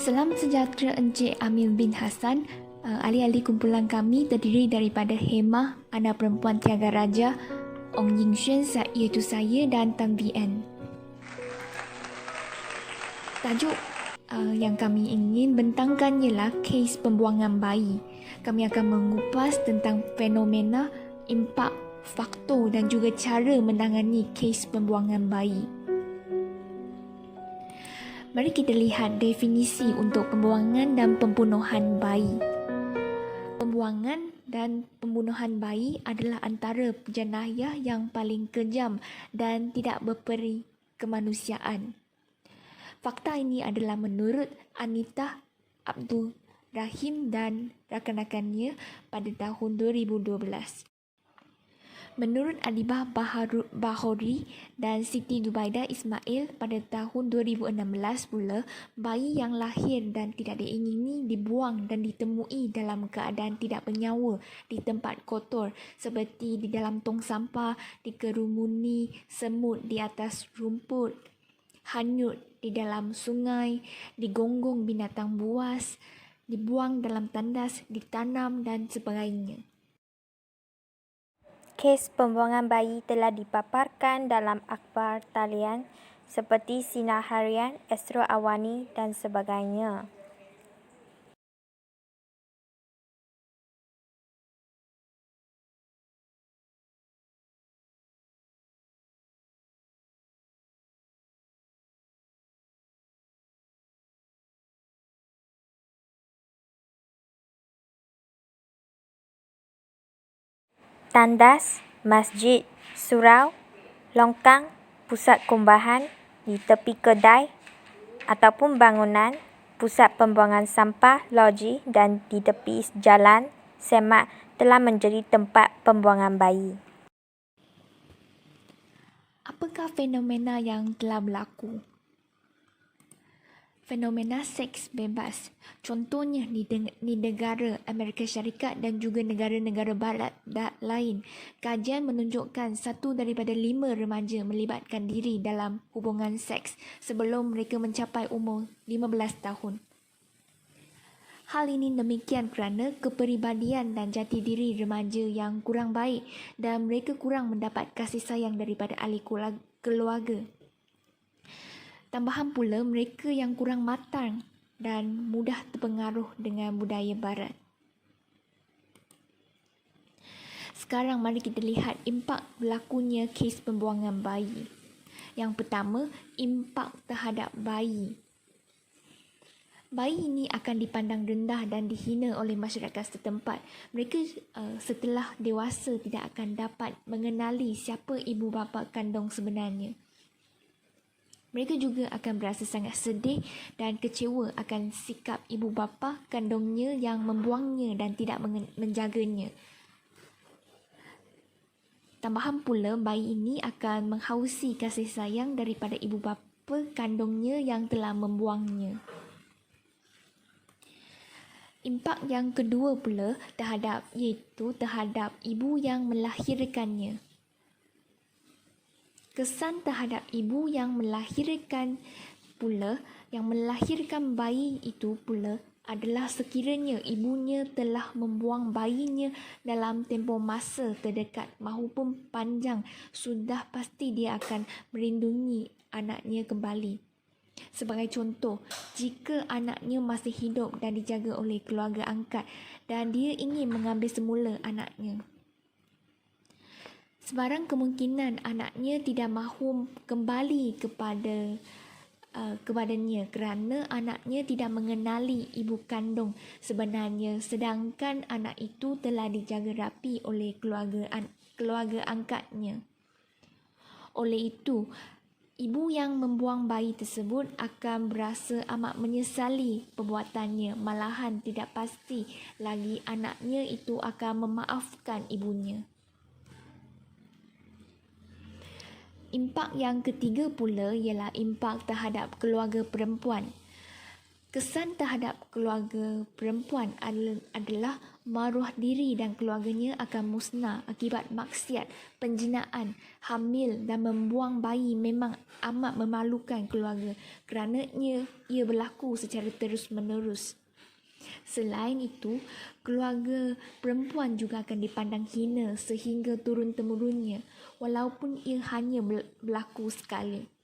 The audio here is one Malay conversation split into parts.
Salam sejahtera Encik Amil bin Hassan. Ahli-ahli kumpulan kami terdiri daripada Hemah, anak perempuan Tiaga Raja, Ong Ying Xuan iaitu saya dan Tang VN. Tajuk yang kami ingin bentangkan ialah kes pembuangan bayi. Kami akan mengupas tentang fenomena, impak, faktor dan juga cara menangani kes pembuangan bayi. Mari kita lihat definisi untuk pembuangan dan pembunuhan bayi. Pembuangan dan pembunuhan bayi adalah antara jenayah yang paling kejam dan tidak berperi kemanusiaan. Fakta ini adalah menurut Anita Abdul Rahim dan rakan-rakannya pada tahun 2012. Menurut Adibah Bahori dan Siti Dubaidah Ismail pada tahun 2016 pula, bayi yang lahir dan tidak diingini dibuang dan ditemui dalam keadaan tidak bernyawa di tempat kotor seperti di dalam tong sampah, dikerumuni semut di atas rumput, hanyut di dalam sungai, digonggong binatang buas, dibuang dalam tandas, ditanam dan sebagainya. Kes pembuangan bayi telah dipaparkan dalam akhbar talian seperti Sinar Harian, Astro Awani dan sebagainya. Tandas, masjid, surau, longkang, pusat kumbahan di tepi kedai ataupun bangunan, pusat pembuangan sampah, loji dan di tepi jalan, semak telah menjadi tempat pembuangan bayi. Apakah fenomena yang telah berlaku? Fenomena seks bebas, contohnya di negara Amerika Syarikat dan juga negara-negara barat lain. Kajian menunjukkan 1 daripada 5 remaja melibatkan diri dalam hubungan seks sebelum mereka mencapai umur 15 tahun. Hal ini demikian kerana kepribadian dan jati diri remaja yang kurang baik dan mereka kurang mendapat kasih sayang daripada ahli keluarga. Tambahan pula, mereka yang kurang matang dan mudah terpengaruh dengan budaya barat. Sekarang mari kita lihat impak berlakunya kes pembuangan bayi. Yang pertama, impak terhadap bayi. Bayi ini akan dipandang rendah dan dihina oleh masyarakat setempat. Mereka setelah dewasa tidak akan dapat mengenali siapa ibu bapa kandung sebenarnya. Mereka juga akan berasa sangat sedih dan kecewa akan sikap ibu bapa kandungnya yang membuangnya dan tidak menjaganya. Tambahan pula, bayi ini akan menghausi kasih sayang daripada ibu bapa kandungnya yang telah membuangnya. Impak yang kedua pula terhadap ibu yang melahirkannya. Kesan terhadap ibu yang melahirkan bayi itu pula adalah sekiranya ibunya telah membuang bayinya dalam tempoh masa terdekat maupun panjang, sudah pasti dia akan melindungi anaknya kembali. Sebagai contoh, jika anaknya masih hidup dan dijaga oleh keluarga angkat dan dia ingin mengambil semula anaknya, sebarang kemungkinan anaknya tidak mahu kembali kepadanya kerana anaknya tidak mengenali ibu kandung sebenarnya, sedangkan anak itu telah dijaga rapi oleh keluarga angkatnya. Oleh itu, ibu yang membuang bayi tersebut akan berasa amat menyesali perbuatannya, malahan tidak pasti lagi anaknya itu akan memaafkan ibunya. Impak yang ketiga pula ialah impak terhadap keluarga perempuan. Kesan terhadap keluarga perempuan adalah maruah diri dan keluarganya akan musnah akibat maksiat, penjinaan, hamil dan membuang bayi memang amat memalukan keluarga kerana ia berlaku secara terus-menerus. Selain itu, keluarga perempuan juga akan dipandang hina sehingga turun-temurunnya walaupun ia hanya berlaku sekali.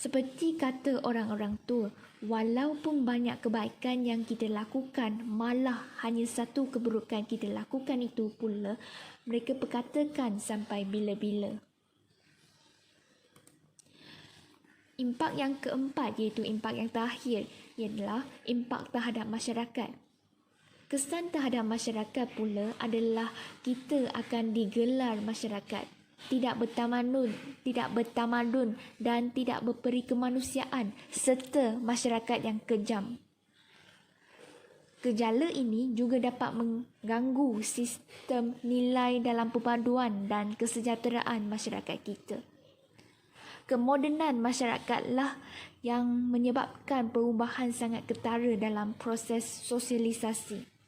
Seperti kata orang-orang tua, walaupun banyak kebaikan yang kita lakukan, malah hanya satu keburukan kita lakukan itu pula mereka perkatakan sampai bila-bila. Impak yang keempat iaitu impak yang terakhir ialah impak terhadap masyarakat. Kesan terhadap masyarakat pula adalah kita akan digelar masyarakat tidak bertamadun dan tidak berperi kemanusiaan serta masyarakat yang kejam. Gejala ini juga dapat mengganggu sistem nilai dalam perpaduan dan kesejahteraan masyarakat kita. Kemodenan masyarakatlah yang menyebabkan perubahan sangat ketara dalam proses sosialisasi.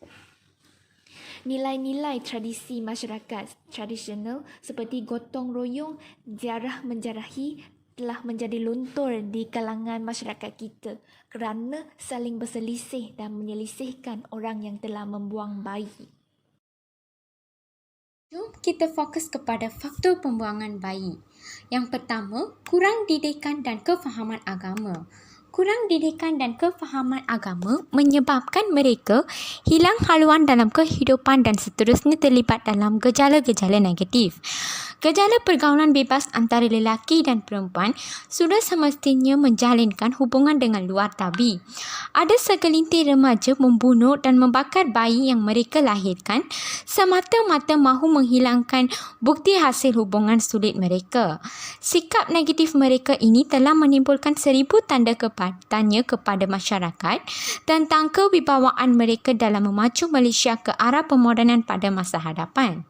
Nilai-nilai tradisi masyarakat tradisional seperti gotong royong, ziarah menjarahi telah menjadi luntur di kalangan masyarakat kita kerana saling berselisih dan menyelisihkan orang yang telah membuang bayi. Jom kita fokus kepada faktor pembuangan bayi. Yang pertama, kurang didikan dan kefahaman agama. Kurang didikan dan kefahaman agama menyebabkan mereka hilang haluan dalam kehidupan dan seterusnya terlibat dalam gejala-gejala negatif. Gejala pergaulan bebas antara lelaki dan perempuan sudah semestinya menjalinkan hubungan dengan luar tabi. Ada segelintir remaja membunuh dan membakar bayi yang mereka lahirkan semata-mata mahu menghilangkan bukti hasil hubungan sulit mereka. Sikap negatif mereka ini telah menimbulkan 1000 tanda tanya kepada masyarakat tentang kewibawaan mereka dalam memacu Malaysia ke arah pemodenan pada masa hadapan.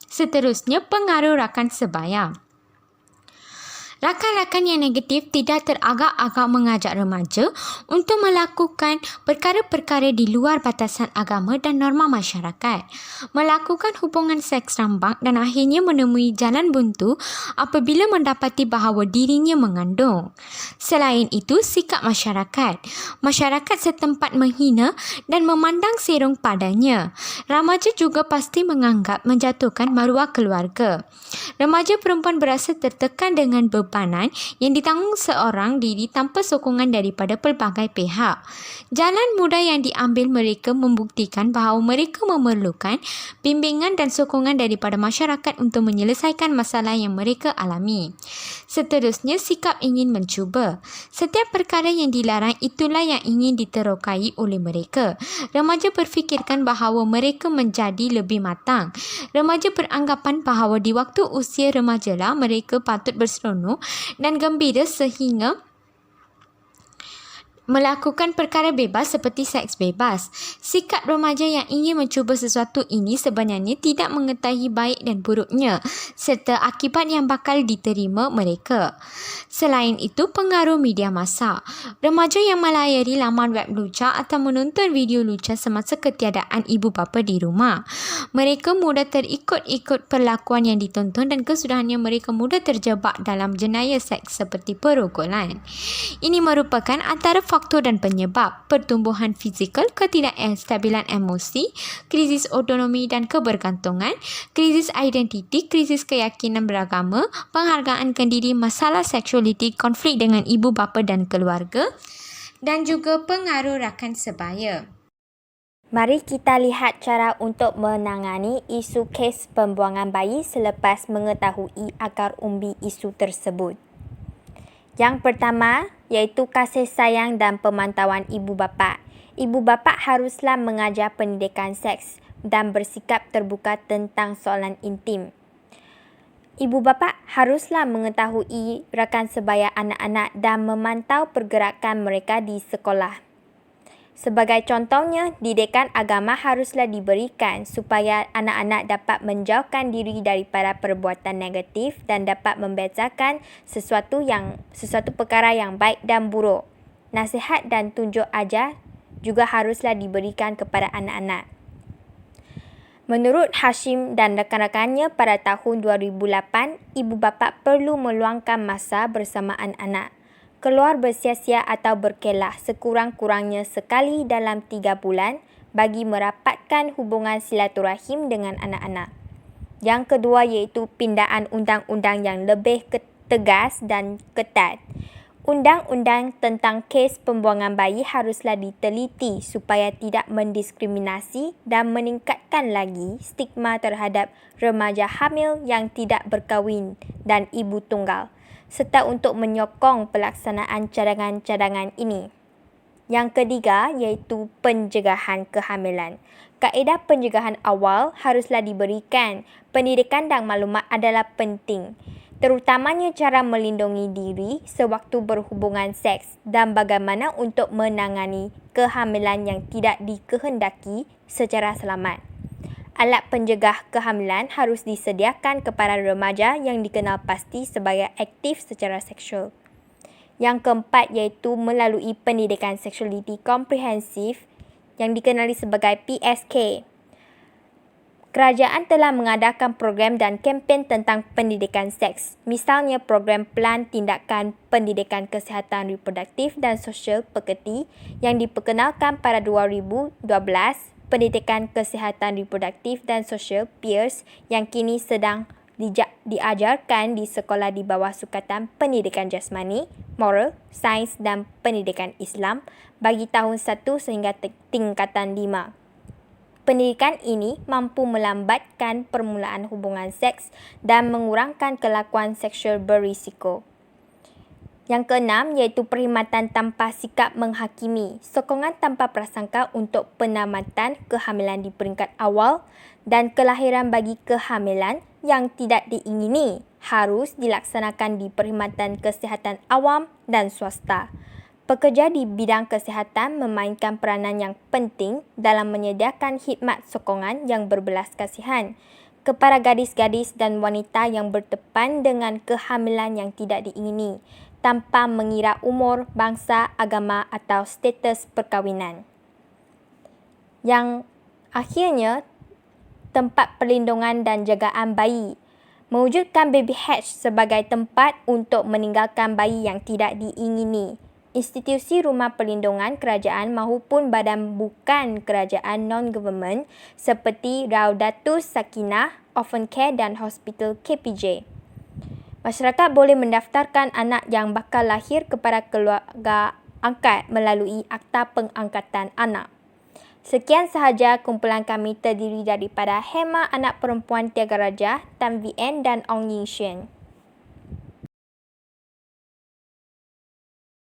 Seterusnya, pengaruh rakan sebaya. Rakan-rakan yang negatif tidak teragak-agak mengajak remaja untuk melakukan perkara-perkara di luar batasan agama dan norma masyarakat, melakukan hubungan seks rambang dan akhirnya menemui jalan buntu apabila mendapati bahawa dirinya mengandung. Selain itu, sikap masyarakat. Masyarakat setempat menghina dan memandang serong padanya. Remaja juga pasti menganggap menjatuhkan maruah keluarga. Remaja perempuan berasa tertekan dengan bebanan yang ditanggung seorang diri tanpa sokongan daripada pelbagai pihak. Jalan mudah yang diambil mereka membuktikan bahawa mereka memerlukan bimbingan dan sokongan daripada masyarakat untuk menyelesaikan masalah yang mereka alami. Seterusnya, sikap ingin mencuba. Setiap perkara yang dilarang itulah yang ingin diterokai oleh mereka. Remaja berfikirkan bahawa mereka menjadi lebih matang. Remaja beranggapan bahawa di waktu usia remajalah mereka patut berseronok dan gembira sehingga melakukan perkara bebas seperti seks bebas. Sikap remaja yang ingin mencuba sesuatu ini sebenarnya tidak mengetahui baik dan buruknya serta akibat yang bakal diterima mereka. Selain itu, pengaruh media massa. Remaja yang melayari laman web lucah atau menonton video lucah semasa ketiadaan ibu bapa di rumah. Mereka mudah terikut-ikut perlakuan yang ditonton dan kesudahannya mereka mudah terjebak dalam jenayah seks seperti perogolan. Ini merupakan antara faktor dan penyebab pertumbuhan fizikal, ketidakstabilan emosi, krisis otonomi dan kebergantungan, krisis identiti, krisis keyakinan beragama, penghargaan diri, masalah seksualiti, konflik dengan ibu bapa dan keluarga dan juga pengaruh rakan sebaya. Mari kita lihat cara untuk menangani isu kes pembuangan bayi selepas mengetahui akar umbi isu tersebut. Yang pertama, iaitu kasih sayang dan pemantauan ibu bapa. Ibu bapa haruslah mengajar pendidikan seks dan bersikap terbuka tentang soalan intim. Ibu bapa haruslah mengetahui rakan sebaya anak-anak dan memantau pergerakan mereka di sekolah. Sebagai contohnya, didikan agama haruslah diberikan supaya anak-anak dapat menjauhkan diri daripada perbuatan negatif dan dapat membezakan sesuatu perkara yang baik dan buruk. Nasihat dan tunjuk ajar juga haruslah diberikan kepada anak-anak. Menurut Hashim dan rakan-rakannya pada tahun 2008, ibu bapa perlu meluangkan masa bersama anak-anak, keluar bersia-sia atau berkelah sekurang-kurangnya sekali dalam 3 bulan bagi merapatkan hubungan silaturahim dengan anak-anak. Yang kedua iaitu pindaan undang-undang yang lebih tegas dan ketat. Undang-undang tentang kes pembuangan bayi haruslah diteliti supaya tidak mendiskriminasi dan meningkatkan lagi stigma terhadap remaja hamil yang tidak berkahwin dan ibu tunggal, serta untuk menyokong pelaksanaan cadangan-cadangan ini. Yang ketiga iaitu pencegahan kehamilan. Kaedah pencegahan awal haruslah diberikan. Pendidikan dan maklumat adalah penting, terutamanya cara melindungi diri sewaktu berhubungan seks dan bagaimana untuk menangani kehamilan yang tidak dikehendaki secara selamat. Alat pencegah kehamilan harus disediakan kepada remaja yang dikenal pasti sebagai aktif secara seksual. Yang keempat iaitu melalui pendidikan seksualiti komprehensif yang dikenali sebagai PSK. Kerajaan telah mengadakan program dan kempen tentang pendidikan seks. Misalnya program Pelan Tindakan Pendidikan Kesihatan Reproduktif dan Sosial Pekerti yang diperkenalkan pada 2012, Pendidikan Kesihatan Reproduktif dan Sosial PEERS yang kini sedang diajarkan di sekolah di bawah Sukatan Pendidikan Jasmani, Moral, Sains dan Pendidikan Islam bagi tahun 1 sehingga tingkatan 5. Pendidikan ini mampu melambatkan permulaan hubungan seks dan mengurangkan kelakuan seksual berisiko. Yang keenam iaitu perkhidmatan tanpa sikap menghakimi, sokongan tanpa prasangka untuk penamatan kehamilan di peringkat awal dan kelahiran bagi kehamilan yang tidak diingini harus dilaksanakan di perkhidmatan kesihatan awam dan swasta. Pekerja di bidang kesihatan memainkan peranan yang penting dalam menyediakan khidmat sokongan yang berbelas kasihan kepada gadis-gadis dan wanita yang bertepan dengan kehamilan yang tidak diingini, tanpa mengira umur, bangsa, agama atau status perkahwinan. Yang akhirnya, tempat perlindungan dan jagaan bayi. Mewujudkan Baby Hatch sebagai tempat untuk meninggalkan bayi yang tidak diingini. Institusi rumah perlindungan kerajaan maupun badan bukan kerajaan non-government seperti Raudatus Sakinah, Orphan Care dan Hospital KPJ. Masyarakat boleh mendaftarkan anak yang bakal lahir kepada keluarga angkat melalui Akta Pengangkatan Anak. Sekian sahaja kumpulan kami terdiri daripada Hema Anak Perempuan Tiaga Raja, Tan VN dan Ong Ying Xuan.